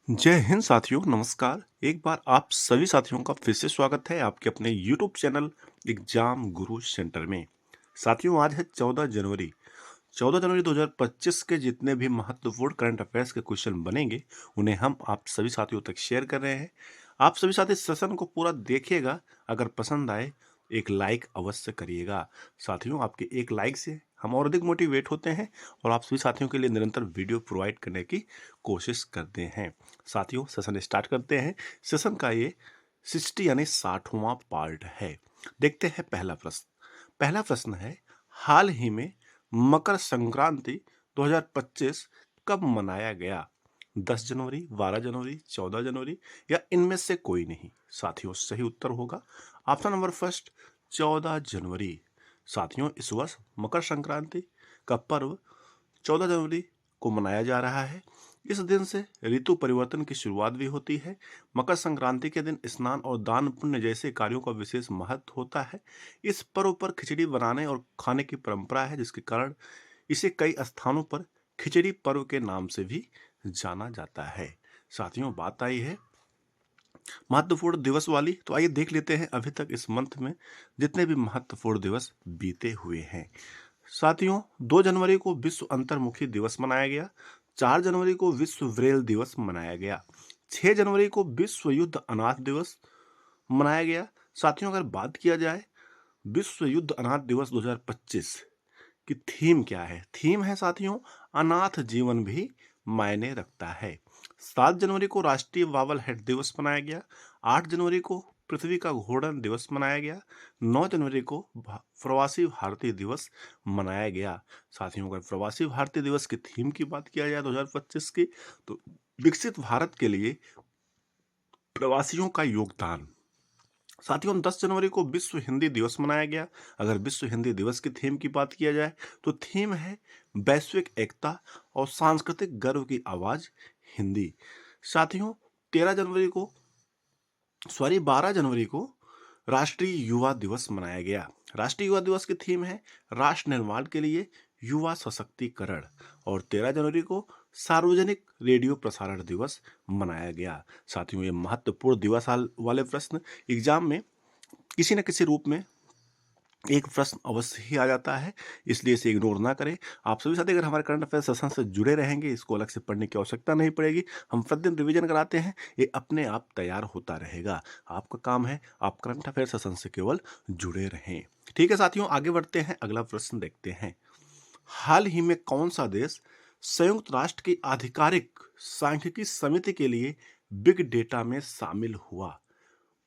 जय हिंद साथियों, नमस्कार। एक बार आप सभी साथियों का फिर से स्वागत है आपके अपने यूट्यूब चैनल एग्जाम गुरु सेंटर में। साथियों, आज है 14 जनवरी। 14 जनवरी 2025 के जितने भी महत्वपूर्ण करंट अफेयर्स के क्वेश्चन बनेंगे उन्हें हम आप सभी साथियों तक शेयर कर रहे हैं। आप सभी साथी सेशन को पूरा देखिएगा। अगर पसंद आए एक लाइक अवश्य करिएगा। साथियों, आपके एक लाइक से हम और अधिक मोटिवेट होते हैं और आप सभी साथियों के लिए निरंतर वीडियो प्रोवाइड करने की कोशिश करते हैं। साथियों, सेशन स्टार्ट करते हैं। सेशन का ये 60 यानी 60वां पार्ट है। देखते हैं पहला प्रश्न। पहला प्रश्न है, हाल ही में मकर संक्रांति 2025 कब मनाया गया? 10 जनवरी, 12 जनवरी, 14 जनवरी या इनमें से कोई नहीं? साथियों, सही उत्तर होगा ऑप्शन नंबर फर्स्ट, 14 जनवरी। साथियों, इस वर्ष मकर संक्रांति का पर्व 14 जनवरी को मनाया जा रहा है। इस दिन से ऋतु परिवर्तन की शुरुआत भी होती है। मकर संक्रांति के दिन स्नान और दान पुण्य जैसे कार्यों का विशेष महत्व होता है। इस पर्व पर खिचड़ी बनाने और खाने की परंपरा है, जिसके कारण इसे कई स्थानों पर खिचड़ी पर्व के नाम से भी जाना जाता है। साथियों, बात आई है महत्वपूर्ण दिवस वाली, तो आइए देख लेते हैं अभी तक इस मंथ में जितने भी महत्वपूर्ण दिवस बीते हुए हैं। साथियों, 2 जनवरी को विश्व अंतर्मुखी दिवस मनाया गया। 4 जनवरी को विश्व ब्रेल दिवस मनाया गया। 6 जनवरी को विश्व युद्ध अनाथ दिवस मनाया गया। साथियों, अगर बात किया जाए विश्व युद्ध अनाथ दिवस 2025 की थीम क्या है? थीम है साथियों, अनाथ जीवन भी मायने रखता है। 7 जनवरी को राष्ट्रीय बाबल हेड दिवस मनाया गया। 8 जनवरी को पृथ्वी का घूर्णन दिवस मनाया गया। 9 जनवरी को प्रवासी भारतीय दिवस मनाया गया। साथियों, अगर प्रवासी भारतीय दिवस की थीम की बात किया जाए 2025 की, तो विकसित भारत के लिए प्रवासियों का योगदान। साथियों, 10 जनवरी को विश्व हिंदी दिवस मनाया गया। अगर विश्व हिंदी दिवस की थीम की बात किया जाए तो थीम है वैश्विक एकता और सांस्कृतिक गर्व की आवाज हिंदी। साथियों, 13 जनवरी को 12 जनवरी को राष्ट्रीय युवा दिवस मनाया गया। राष्ट्रीय युवा दिवस की थीम है राष्ट्र निर्माण के लिए युवा सशक्तिकरण। और 13 जनवरी को सार्वजनिक रेडियो प्रसारण दिवस मनाया गया। साथियों, ये महत्वपूर्ण दिवस वाले प्रश्न एग्जाम में किसी न किसी रूप में एक प्रश्न अवश्य ही आ जाता है, इसलिए इसे इग्नोर ना करें। आप सभी साथी अगर हमारे करंट अफेयर सेशन से जुड़े रहेंगे, इसको अलग से पढ़ने की आवश्यकता नहीं पड़ेगी। हम प्रतिदिन रिवीजन कराते हैं, ये अपने आप तैयार होता रहेगा। आपका काम है आप करंट अफेयर सेशन से केवल जुड़े रहें। ठीक है साथियों, आगे बढ़ते हैं, अगला प्रश्न देखते हैं। हाल ही में कौन सा देश संयुक्त राष्ट्र की आधिकारिक सांख्यिकी समिति के लिए बिग डेटा में शामिल हुआ?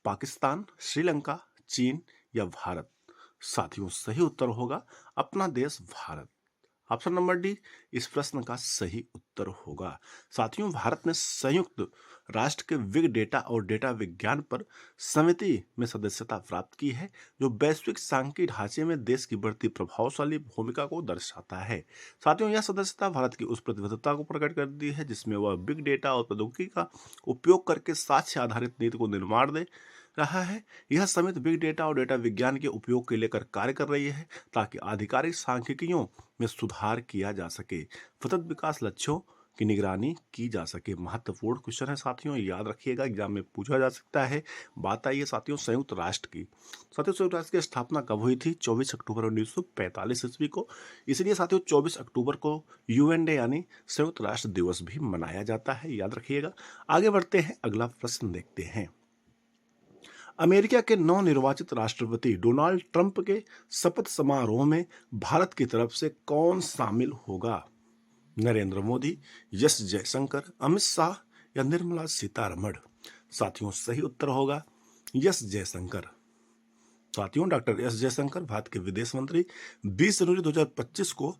पाकिस्तान, श्रीलंका, चीन या भारत? साथियों, सही उत्तर होगा अपना देश भारत। ऑप्शन नंबर डी इस प्रश्न का सही उत्तर होगा। साथियों, भारत ने संयुक्त राष्ट्र के बिग डेटा और डेटा विज्ञान पर समिति में सदस्यता प्राप्त की है, जो वैश्विक सांख्यिकी ढांचे में देश की बढ़ती प्रभावशाली भूमिका को दर्शाता है। साथियों, यह सदस्यता भारत की उस प्रतिबद्धता को प्रकट करती है जिसमें वह बिग डेटा और प्रौद्योगिकी का उपयोग करके साक्ष्य आधारित नीति को निर्माण दे रहा है। यह समिति बिग डेटा और डेटा विज्ञान के उपयोग के लेकर कार्य कर रही है ताकि आधिकारिक सांख्यिकियों में सुधार किया जा सके, सतत विकास लक्ष्यों की निगरानी की जा सके। महत्वपूर्ण क्वेश्चन है साथियों, याद रखिएगा, एग्जाम में पूछा जा सकता है। बात आई है साथियों संयुक्त राष्ट्र की। साथियों, संयुक्त राष्ट्र की स्थापना कब हुई थी? 24 अक्टूबर 1945 ईस्वी को। इसलिए साथियों 24 अक्टूबर को यूएन डे यानी संयुक्त राष्ट्र दिवस भी मनाया जाता है, याद रखिएगा। आगे बढ़ते हैं, अगला प्रश्न देखते हैं। अमेरिका के नवनिर्वाचित राष्ट्रपति डोनाल्ड ट्रंप के शपथ समारोह में भारत की तरफ से कौन शामिल होगा? नरेंद्र मोदी, एस जयशंकर, अमित शाह या निर्मला सीतारमण? साथियों, सही उत्तर होगा एस जयशंकर। साथियों, डॉक्टर एस जयशंकर भारत के विदेश मंत्री 20 जनवरी 2025 को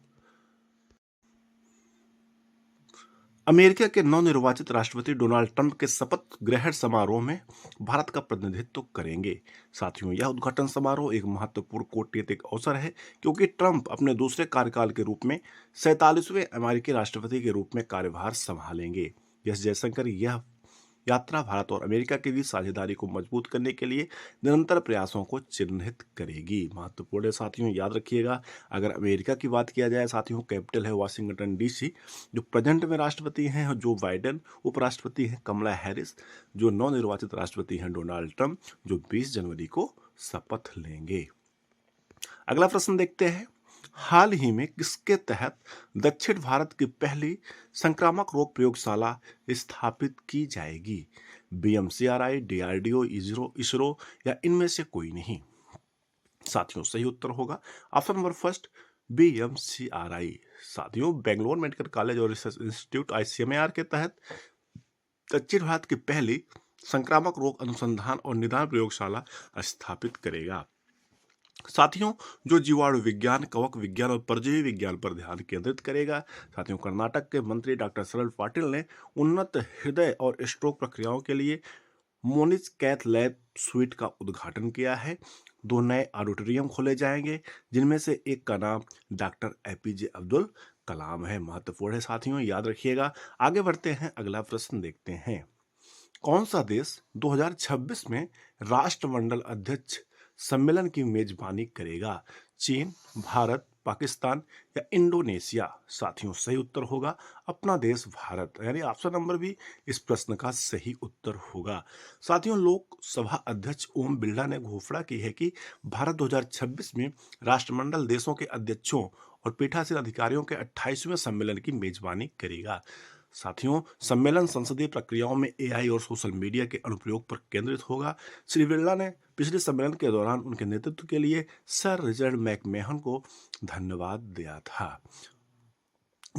अमेरिका के नवनिर्वाचित राष्ट्रपति डोनाल्ड ट्रंप के शपथ ग्रहण समारोह में भारत का प्रतिनिधित्व करेंगे। साथियों, यह उद्घाटन समारोह एक महत्वपूर्ण कूटनीतिक अवसर है क्योंकि ट्रंप अपने दूसरे कार्यकाल के रूप में 47वें अमेरिकी राष्ट्रपति के रूप में कार्यभार संभालेंगे। एस जयशंकर यह यात्रा भारत और अमेरिका के बीच साझेदारी को मजबूत करने के लिए निरंतर प्रयासों को चिन्हित करेगी। महत्वपूर्ण है साथियों, याद रखिएगा। अगर अमेरिका की बात किया जाए साथियों, कैपिटल है वाशिंगटन डीसी। जो प्रेजेंट में राष्ट्रपति हैं जो बाइडेन, उपराष्ट्रपति हैं कमला हैरिस, जो नवनिर्वाचित राष्ट्रपति हैं डोनाल्ड ट्रंप, जो 20 जनवरी को शपथ लेंगे। अगला प्रश्न देखते हैं, हाल ही में किसके तहत दक्षिण भारत की पहली संक्रामक रोग प्रयोगशाला स्थापित की जाएगी? बीएमसीआरआई, डीआरडीओ, इसरो या इनमें से कोई नहीं? साथियों सही उत्तर होगा ऑप्शन नंबर फर्स्ट, बीएमसीआरआई। साथियों बेंगलोर मेडिकल कॉलेज और रिसर्च इंस्टीट्यूट आईसीएमआर के तहत दक्षिण भारत की पहली संक्रामक रोग अनुसंधान और निदान प्रयोगशाला स्थापित करेगा। साथियों जो जीवाणु विज्ञान, कवक विज्ञान और परजीवी विज्ञान पर ध्यान केंद्रित करेगा। साथियों कर्नाटक के मंत्री डॉक्टर सरल पाटिल ने उन्नत हृदय और स्ट्रोक प्रक्रियाओं के लिए मोनिज कैथ लैब स्वीट का उद्घाटन किया है। 2 नए ऑडिटोरियम खोले जाएंगे, जिनमें से एक का नाम डॉक्टर एपीजे अब्दुल कलाम है। महत्वपूर्ण है साथियों, याद रखिएगा। आगे बढ़ते हैं, अगला प्रश्न देखते हैं, कौन सा देश 2026 में राष्ट्रमंडल अध्यक्ष सम्मेलन की मेजबानी करेगा? चीन, भारत, पाकिस्तान या इंडोनेशिया? साथियों सही उत्तर होगा अपना देश भारत, यानी ऑप्शन नंबर बी इस प्रश्न का सही उत्तर होगा। साथियों लोकसभा अध्यक्ष ओम बिरला ने घोषणा की है कि भारत 2026 में राष्ट्रमंडल देशों के अध्यक्षों और पीठासीन अधिकारियों के 28वें सम्मेलन की मेजबानी करेगा। साथियों सम्मेलन संसदीय प्रक्रियाओं में एआई और सोशल मीडिया के अनुप्रयोग पर केंद्रित होगा। श्री बिरला ने पिछले सम्मेलन के दौरान उनके नेतृत्व के लिए सर रिचर्ड मैकमेहन को धन्यवाद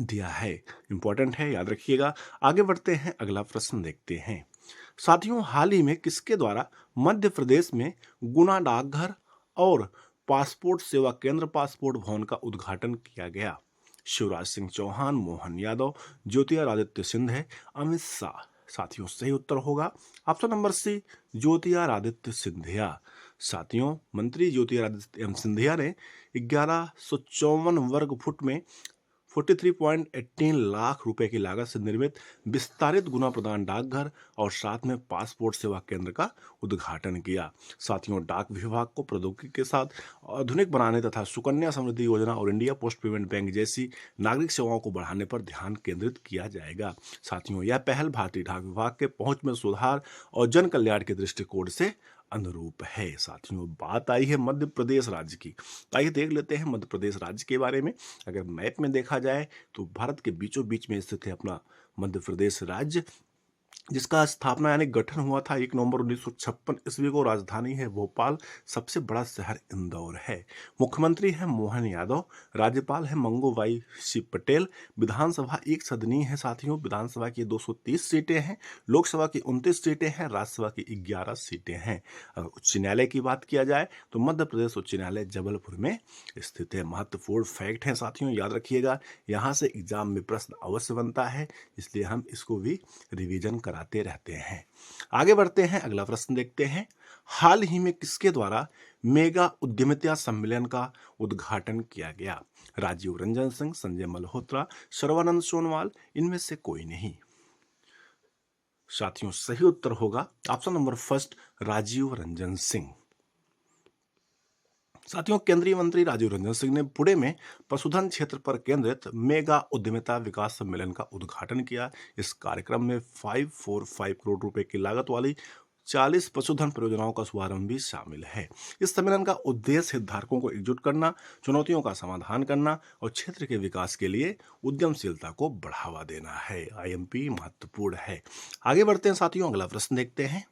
दिया है। इंपॉर्टेंट है, याद रखिएगा। आगे बढ़ते हैं, अगला प्रश्न देखते हैं। साथियों हाल ही में किसके द्वारा मध्य प्रदेश में गुना डाकघर और पासपोर्ट सेवा केंद्र पासपोर्ट भवन का उद्घाटन किया गया? शिवराज सिंह चौहान, मोहन यादव, ज्योतिरादित्य सिंधिया, अमित शाह? साथियों सही उत्तर होगा option number C, Jyotiraditya Scindia. साथियों मंत्री ज्योतिरादित्य सिंधिया ने 1154 वर्ग फुट में 43.18 लाख रुपए की लागत से निर्मित विस्तारित गुना प्रदान डाकघर और साथ में पासपोर्ट सेवा केंद्र का उद्घाटन किया। साथियों डाक विभाग को प्रौद्योगिकी के साथ आधुनिक बनाने तथा सुकन्या समृद्धि योजना और इंडिया पोस्ट पेमेंट बैंक जैसी नागरिक सेवाओं को बढ़ाने पर ध्यान केंद्रित किया जाएगा। साथियों यह पहल भारतीय डाक विभाग के पहुंच में सुधार और जन कल्याण के दृष्टिकोण से अनुरूप है। साथियों बात आई है मध्य प्रदेश राज्य की, आइए देख लेते हैं मध्य प्रदेश राज्य के बारे में। अगर मैप में देखा जाए तो भारत के बीचों बीच में स्थित है अपना मध्य प्रदेश राज्य, जिसका स्थापना यानी गठन हुआ था 1 नवंबर 1956 ईस्वी को। राजधानी है भोपाल, सबसे बड़ा शहर इंदौर है। मुख्यमंत्री है मोहन यादव, राज्यपाल है मंगूभाई सी पटेल। विधानसभा एक सदनीय है साथियों, विधानसभा की 230 सीटें हैं, लोकसभा की 29 सीटें हैं, राज्यसभा की 11 सीटें हैं। अगर उच्च न्यायालय की बात किया जाए तो मध्य प्रदेश उच्च न्यायालय जबलपुर में स्थित है। महत्वपूर्ण फैक्ट है साथियों, याद रखिएगा, यहाँ से एग्जाम में प्रश्न अवश्य बनता है, इसलिए हम इसको भी रिवीजन कराते रहते हैं। आगे बढ़ते हैं, अगला प्रश्न देखते हैं। हाल ही में किसके द्वारा मेगा उद्यमिता सम्मेलन का उद्घाटन किया गया? राजीव रंजन सिंह, संजय मल्होत्रा, सर्बानंद सोनोवाल? इनमें से कोई नहीं। साथियों सही उत्तर होगा option number first, Rajiv Ranjan Singh. साथियों केंद्रीय मंत्री राजीव रंजन सिंह ने पुणे में पशुधन क्षेत्र पर केंद्रित मेगा उद्यमिता विकास सम्मेलन का उद्घाटन किया। इस कार्यक्रम में 545 करोड़ रुपए की लागत वाली 40 पशुधन परियोजनाओं का शुभारंभ भी शामिल है। इस सम्मेलन का उद्देश्य हितधारकों को एकजुट करना, चुनौतियों का समाधान करना और क्षेत्र के विकास के लिए उद्यमशीलता को बढ़ावा देना है। आईएमपी महत्वपूर्ण है। आगे बढ़ते हैं साथियों, अगला प्रश्न देखते हैं।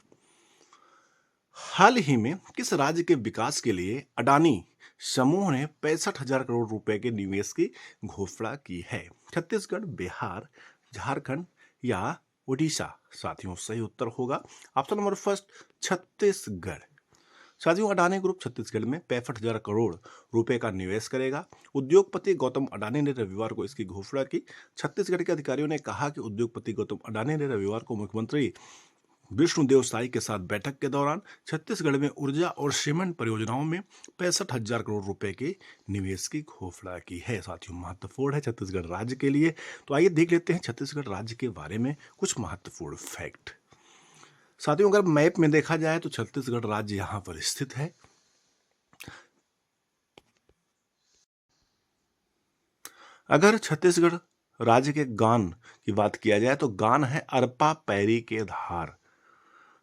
हाल ही में किस राज्य के विकास के लिए अडानी समूह ने 65,000 करोड़ रुपए के निवेश की घोषणा की है? छत्तीसगढ़, बिहार, झारखंड या उड़ीसा? साथियों सही उत्तर होगा ऑप्शन नंबर फर्स्ट, छत्तीसगढ़। साथियों अडानी ग्रुप छत्तीसगढ़ में 65,000 करोड़ रुपए का निवेश करेगा। उद्योगपति गौतम अडानी ने रविवार को इसकी घोषणा की। छत्तीसगढ़ के अधिकारियों ने कहा कि उद्योगपति गौतम अडानी ने रविवार को मुख्यमंत्री विष्णुदेव साई के साथ बैठक के दौरान छत्तीसगढ़ में ऊर्जा और सीमेंट परियोजनाओं में 65,000 करोड़ रुपए के निवेश की घोषणा की है। साथियों महत्वपूर्ण है छत्तीसगढ़ राज्य के लिए। तो आइए देख लेते हैं छत्तीसगढ़ राज्य के बारे में कुछ महत्वपूर्ण फैक्ट। साथियों अगर मैप में देखा जाए तो छत्तीसगढ़ राज्य यहाँ पर स्थित है। अगर छत्तीसगढ़ राज्य के गान की बात किया जाए तो गान है अरपा पैरी के धार।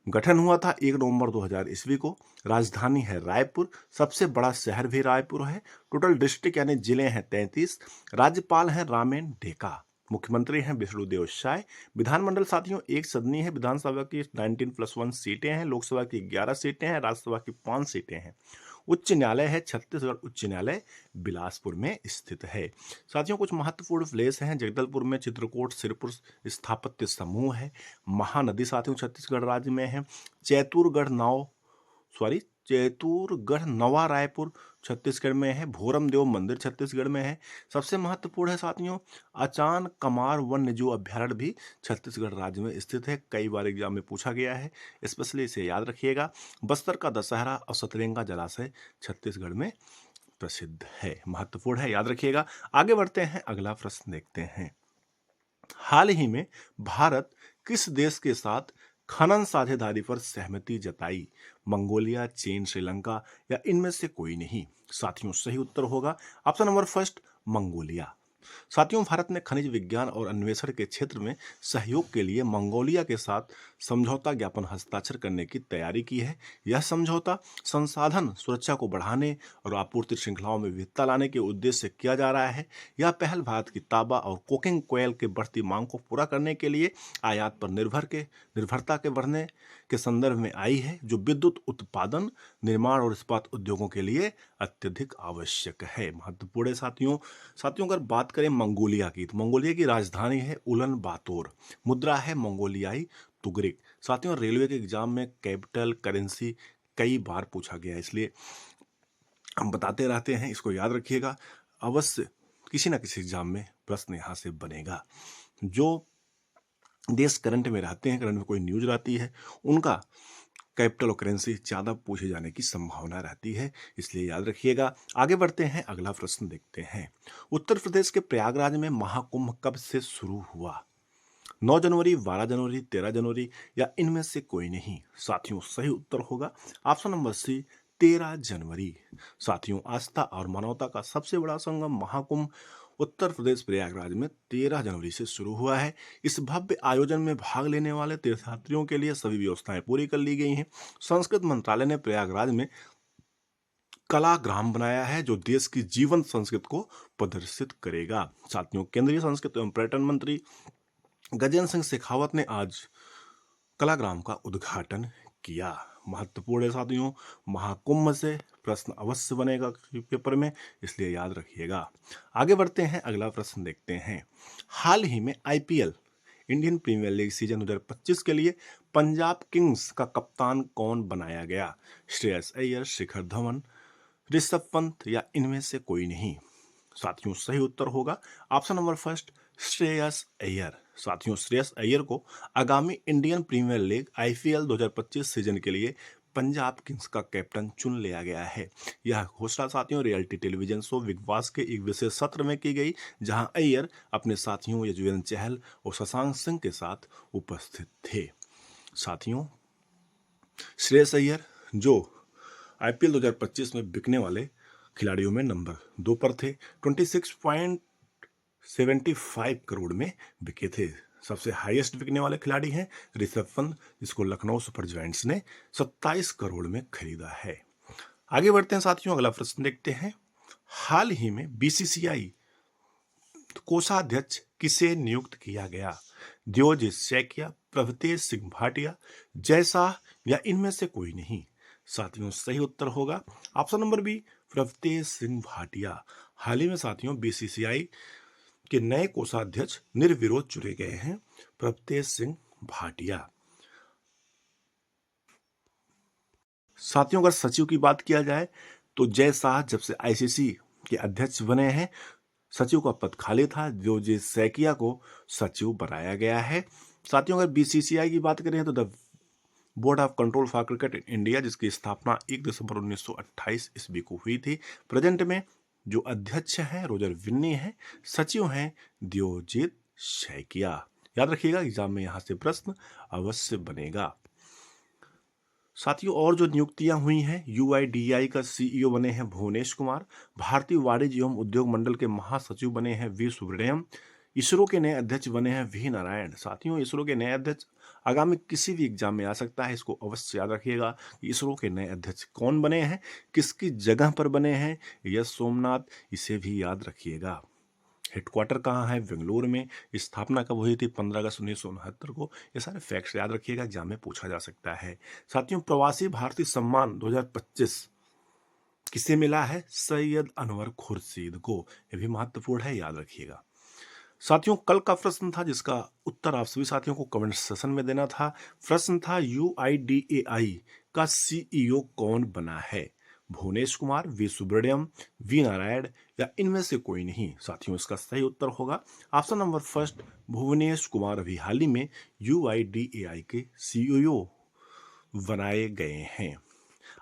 गठन हुआ था 1 नवंबर 2000 ईस्वी को। राजधानी है रायपुर। सबसे बड़ा शहर भी रायपुर है। टोटल डिस्ट्रिक्ट यानी जिले हैं 33। राज्यपाल हैं रामेन डेका। मुख्यमंत्री हैं विष्णुदेव साय। विधानमंडल साथियों एक सदनी है। विधानसभा की 19+1 सीटें हैं। लोकसभा की 11 सीटें हैं। राज्यसभा की 5 सीटें हैं। उच्च न्यायालय है छत्तीसगढ़ उच्च न्यायालय बिलासपुर में स्थित है। साथियों कुछ महत्वपूर्ण प्लेस हैं। जगदलपुर में चित्रकूट सिरपुर स्थापत्य समूह है। महानदी साथियों छत्तीसगढ़ राज्य में है। चैतुरगढ़ नवा रायपुर छत्तीसगढ़ में है। भोरमदेव मंदिर छत्तीसगढ़ में है। सबसे महत्वपूर्ण है साथियों अचान कमार वन्य जीव अभ्यारण्य भी छत्तीसगढ़ राज्य में स्थित है। कई बार एग्जाम में पूछा गया है, स्पेशली इसे याद रखिएगा। बस्तर का दशहरा और सतरेंगा जलाशय छत्तीसगढ़ में प्रसिद्ध है, महत्वपूर्ण है, याद रखिएगा। आगे बढ़ते हैं, अगला प्रश्न देखते हैं। हाल ही में भारत किस देश के साथ खनन साझेदारी पर सहमति जताई? मंगोलिया, चीन, श्रीलंका या इनमें से कोई नहीं? साथियों सही उत्तर होगा ऑप्शन नंबर फर्स्ट, मंगोलिया। साथियों भारत ने खनिज विज्ञान और अन्वेषण के क्षेत्र में सहयोग के लिए मंगोलिया के साथ समझौता ज्ञापन हस्ताक्षर करने की तैयारी की है। यह समझौता संसाधन सुरक्षा को बढ़ाने और आपूर्ति श्रृंखलाओं में विविधता लाने के उद्देश्य से किया जा रहा है। यह पहल भारत की तांबा और कोकिंग कोयल के बढ़ती मांग को पूरा करने के लिए आयात पर निर्भरता के बढ़ने के संदर्भ में आई है, जो विद्युत उत्पादन, निर्माण और इस्पात उद्योगों के लिए अत्यधिक आवश्यक है। महत्वपूर्ण है साथियों अगर बात करें मंगोलिया की, तो मंगोलिया की राजधानी है उलन बातोर। मुद्रा है मंगोलियाई तुगरिक। साथियों रेलवे के एग्जाम में कैपिटल करेंसी कई बार पूछा गया है, इसलिए हम बताते रहते हैं, इसको याद रखिएगा। अवश्य किसी ना किसी एग्जाम में प्रश्न यहां से बनेगा। जो देश करंट में रहते हैं, करंट में कोई न्यूज रहती है, उनका कैपिटल और करेंसी ज्यादा पूछे जाने की संभावना रहती है, इसलिए याद रखिएगा। आगे बढ़ते हैं, अगला प्रश्न देखते हैं। उत्तर प्रदेश के प्रयागराज में महाकुंभ कब से शुरू हुआ? 9 जनवरी, 12 जनवरी, 13 जनवरी या इनमें से कोई नहीं? साथियों सही उत्तर होगा ऑप्शन नंबर सी, 13 जनवरी। साथियों आस्था और मानवता का सबसे बड़ा संगम महाकुंभ उत्तर प्रदेश प्रयागराज में 13 जनवरी से शुरू हुआ है। इस भव्य आयोजन में भाग लेने वाले तीर्थयात्रियों के लिए सभी व्यवस्थाएं पूरी कर ली गई हैं। संस्कृत मंत्रालय ने प्रयागराज में कलाग्राम बनाया है, जो देश की जीवंत संस्कृति को प्रदर्शित करेगा। साथियों केंद्रीय संस्कृति एवं पर्यटन मंत्री गजेंद्र सिंह शेखावत ने आज कलाग्राम का उद्घाटन किया। महत्वपूर्ण है साथियों, महाकुंभ से प्रश्न अवश्य बनेगा पेपर में, इसलिए याद रखिएगा। आगे बढ़ते हैं, अगला प्रश्न देखते हैं। हाल ही में IPL Indian premier league season 2025 के लिए पंजाब किंग्स का कप्तान कौन बनाया गया? श्रेयस अय्यर, शिखर धवन, ऋषभ पंत या इनमें से कोई नहीं? साथियों सही उत्तर होगा option number first, Shreyas Iyer. साथियों श्रेयस अय्यर को आगामी Indian premier league IPL 2025 season के लिए पंजाब किंग्स का कैप्टन चुन लिया गया है। यह घोषणा साथियों reality television show big boss के एक विशेष सत्र में की गई, जहां अय्यर अपने साथियों यजुवेंद्र चहल और शशांक सिंह के साथ उपस्थित थे। साथियों श्रेयस अय्यर जो आईपीएल 2025 में बिकने वाले खिलाड़ियों में नंबर 2 पर थे, 26.75 करोड़ में बिके थे। सबसे हाईएस्ट बिकने वाले खिलाड़ी हैं ऋषभ पंत, जिसको लखनऊ सुपर जायंट्स ने 27 करोड़ में खरीदा है। आगे बढ़ते हैं साथियों, अगला प्रश्न देखते हैं। हाल ही में बीसीसीआई कोषाध्यक्ष किसे नियुक्त किया गया? दियोजित सैकिया, प्रभतेश सिंह भाटिया, जय शाह या इनमें से कोई नहीं? साथियों सही उत्तर होगा option number B, Prabhtesh Singh Bhatia. हाल ही में साथियों बीसीसीआई के नए कोषाध्यक्ष निर्विरोध चुने गए हैं, प्रभतेश सिंह भाटिया। साथियों अगर सचिव की बात किया जाए तो जय शाह जब से आईसीसी के अध्यक्ष बने हैं, सचिव का पद खाली था, दियोजित सैकिया को सचिव बनाया गया है। साथियों अगर बीसीसीआई की बात करें तो the board of control for cricket in India, जिसकी स्थापना 1 दिसंबर 1928 ईस्वी को हुई थी। प्रेजेंट में जो अध्यक्ष हैं रोजर विन्नी हैं, सचिव हैं दियोजित सैकिया। याद रखिएगा एग्जाम में यहां से प्रश्न अवश्य बनेगा। साथियों और जो नियुक्तियां हुई हैं, यूआईडीएआई का सीईओ बने हैं भुवनेश कुमार, भारतीय वाणिज्य एवं उद्योग मंडल के महासचिव बने हैं वी सुब्रमण्यम, इसरो के नए अध्यक्ष बने हैं वी नारायण। साथियों इसरो के नए अध्यक्ष आगामी किसी भी एग्जाम में आ सकता है, इसको अवश्य याद रखिएगा कि इसरो के नए अध्यक्ष कौन बने हैं, किसकी जगह पर बने हैं, यश सोमनाथ, इसे भी याद रखिएगा। हेडक्वार्टर कहाँ है, बेंगलुरु में। स्थापना कब हुई थी, 15 अगस्त 1969 को। ये सारे फैक्ट्स याद रखिएगा, एग्जाम में पूछा जा सकता है। साथियों प्रवासी भारतीय सम्मान 2025 किसे मिला है, सैयद अनवर खुर्शीद को। ये भी महत्वपूर्ण है, याद रखिएगा। साथियों कल का प्रश्न था जिसका उत्तर आप सभी साथियों को कमेंट सेशन में देना था। प्रश्न था यूआईडीएआई का सीईओ कौन बना है, भुवनेश कुमार, वी सुब्रमण्यम, वी नारायण या इनमें से कोई नहीं। साथियों इसका सही उत्तर होगा option number first, Bhuvnesh Kumar अभी हाल ही में यूआईडीएआई के सीईओ बनाए गए हैं।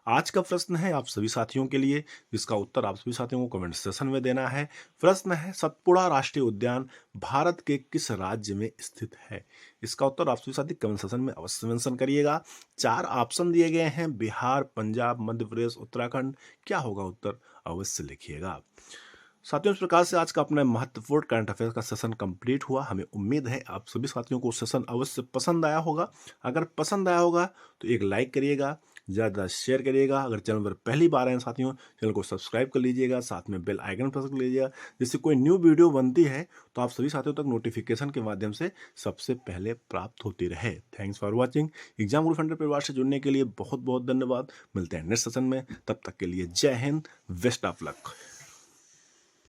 आज का प्रश्न है आप सभी साथियों के लिए, जिसका उत्तर आप सभी साथियों को कमेंट सेशन में देना है। प्रश्न है सतपुड़ा राष्ट्रीय उद्यान भारत के किस राज्य में स्थित है। इसका उत्तर आप सभी साथी कमेंट सेशन में अवश्य मेंशन करिएगा। 4 ऑप्शन दिए गए हैं, बिहार, पंजाब, मध्य प्रदेश, उत्तराखंड। क्या होगा उत्तर, अवश्य लिखिएगा। साथियों इस प्रकार से आज का अपना महत्वपूर्ण करंट अफेयर्स का सेशन कंप्लीट हुआ। हमें उम्मीद है आप सभी साथियों को सेशन अवश्य पसंद आया होगा। अगर पसंद आया होगा तो एक लाइक करिएगा, ज़्यादा शेयर करिएगा। अगर चैनल पर पहली बार आए साथियों, चैनल को सब्सक्राइब कर लीजिएगा, साथ में बेल आइकन प्रेस कर लीजिएगा, जिससे कोई न्यू वीडियो बनती है तो आप सभी साथियों तक नोटिफिकेशन के माध्यम से सबसे पहले प्राप्त होती रहे। Thanks for watching. Exam Guru funder परिवार से जुड़ने के लिए बहुत बहुत धन्यवाद। मिलते हैं नेक्स्ट सेशन में, तब तक के लिए जय हिंद, बेस्ट ऑफ लक।